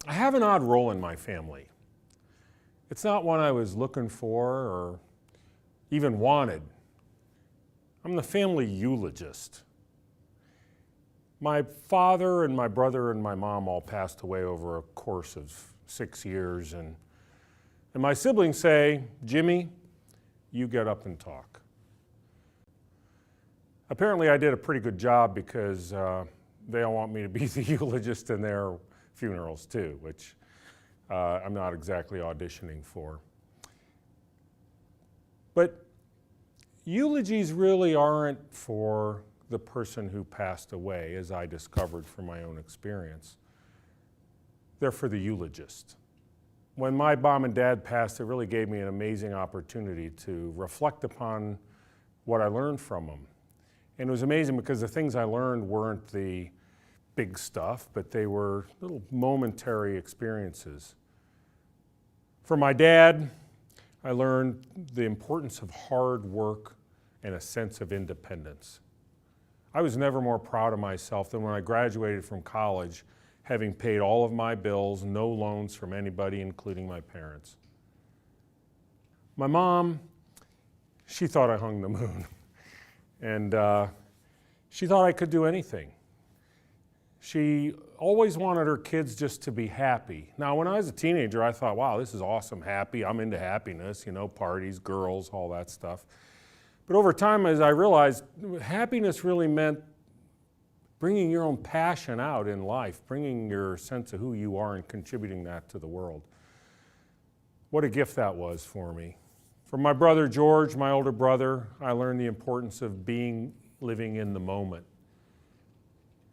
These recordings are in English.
I have an odd role in my family. It's not one I was looking for or even wanted. I'm the family eulogist. My father and my brother and my mom all passed away over a course of 6 years, and my siblings say, "Jimmy, you get up and talk." Apparently I did a pretty good job because they all want me to be the eulogist in their funerals too, which I'm not exactly auditioning for. But eulogies really aren't for the person who passed away, as I discovered from my own experience. They're for the eulogist. When my mom and dad passed, it really gave me an amazing opportunity to reflect upon what I learned from them. And it was amazing because the things I learned weren't the big stuff, but they were little momentary experiences. From my dad, I learned the importance of hard work and a sense of independence. I was never more proud of myself than when I graduated from college, having paid all of my bills, no loans from anybody, including my parents. My mom, she thought I hung the moon. And she thought I could do anything. She always wanted her kids just to be happy. Now, when I was a teenager, I thought, wow, this is awesome, happy. I'm into happiness, parties, girls, all that stuff. But over time, as I realized, happiness really meant bringing your own passion out in life, bringing your sense of who you are and contributing that to the world. What a gift that was for me. From my brother George, my older brother, I learned the importance of living in the moment.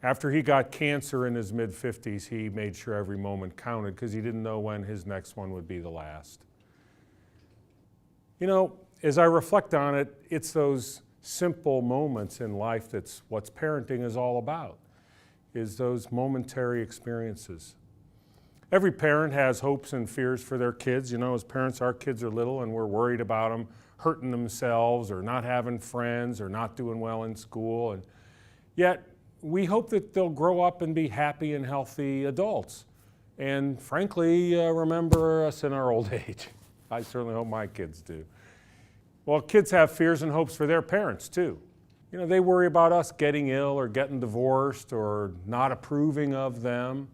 After he got cancer in his mid-50s, he made sure every moment counted because he didn't know when his next one would be the last. As I reflect on it, it's those simple moments in life that's what parenting is all about, is those momentary experiences. Every parent has hopes and fears for their kids. As parents, our kids are little and we're worried about them hurting themselves or not having friends or not doing well in school. And yet, we hope that they'll grow up and be happy and healthy adults. And frankly, remember us in our old age. I certainly hope my kids do. Well, kids have fears and hopes for their parents too. They worry about us getting ill or getting divorced or not approving of them.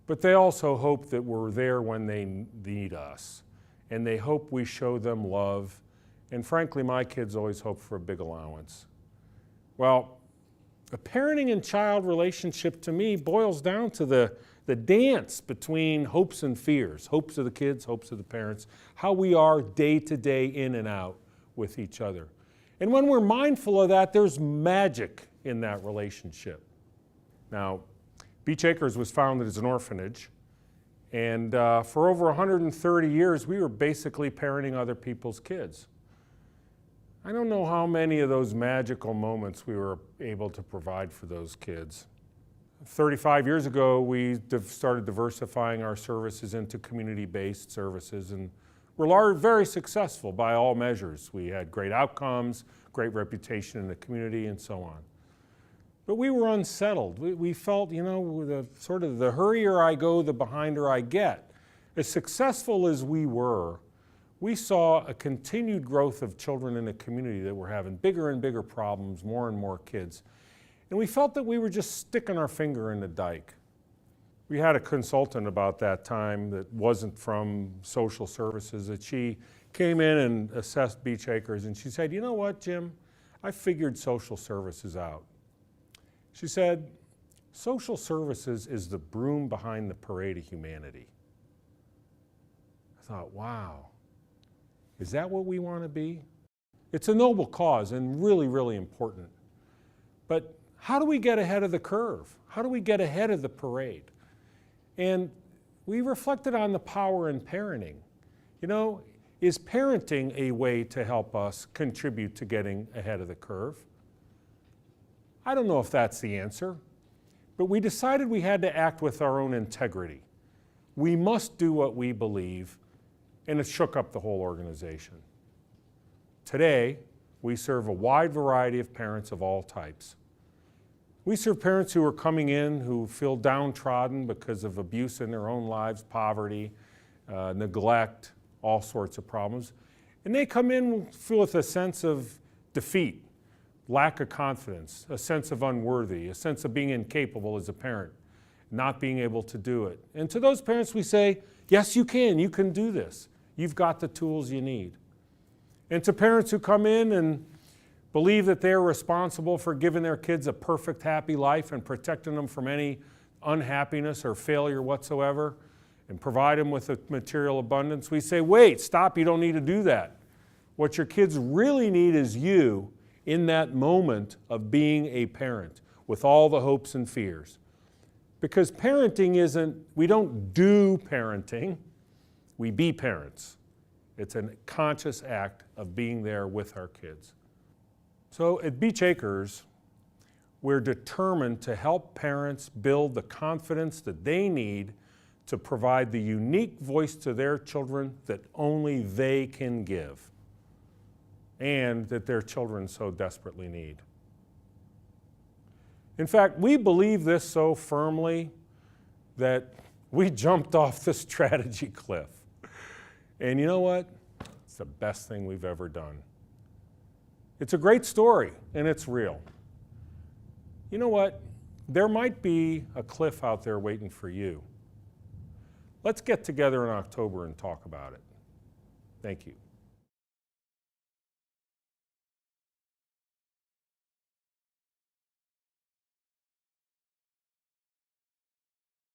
But they also hope that we're there when they need us. And they hope we show them love. And frankly, my kids always hope for a big allowance. Well, a parenting and child relationship to me boils down to the dance between hopes and fears, hopes of the kids, hopes of the parents, how we are day to day in and out with each other. And when we're mindful of that, there's magic in that relationship. Now, Beach Acres was founded as an orphanage, and for over 130 years, we were basically parenting other people's kids. I don't know how many of those magical moments we were able to provide for those kids. 35 years ago, we started diversifying our services into community-based services, and we're very successful by all measures. We had great outcomes, great reputation in the community, and so on. But we were unsettled. We felt, the hurrier I go, the behinder I get. As successful as we were, we saw a continued growth of children in the community that were having bigger and bigger problems, more and more kids. And we felt that we were just sticking our finger in the dike. We had a consultant about that time that wasn't from social services, that she came in and assessed Beach Acres, and she said, "You know what, Jim? I figured social services out." She said, "Social services is the broom behind the parade of humanity." I thought, wow, is that what we want to be? It's a noble cause and really, really important. But how do we get ahead of the curve? How do we get ahead of the parade? And we reflected on the power in parenting. Is parenting a way to help us contribute to getting ahead of the curve? I don't know if that's the answer, but we decided we had to act with our own integrity. We must do what we believe, and it shook up the whole organization. Today, we serve a wide variety of parents of all types. We serve parents who are coming in who feel downtrodden because of abuse in their own lives, poverty, neglect, all sorts of problems. And they come in with a sense of defeat, lack of confidence, a sense of unworthy, a sense of being incapable as a parent, not being able to do it. And to those parents we say, yes, you can do this. You've got the tools you need. And to parents who come in and believe that they're responsible for giving their kids a perfect, happy life and protecting them from any unhappiness or failure whatsoever and provide them with a material abundance, we say, wait, stop, you don't need to do that. What your kids really need is you in that moment of being a parent with all the hopes and fears. Because parenting isn't, we don't do parenting, we be parents. It's a conscious act of being there with our kids. So at Beach Acres, we're determined to help parents build the confidence that they need to provide the unique voice to their children that only they can give and that their children so desperately need. In fact, we believe this so firmly that we jumped off the strategy cliff. And you know what? It's the best thing we've ever done. It's a great story, and it's real. You know what? There might be a cliff out there waiting for you. Let's get together in October and talk about it. Thank you.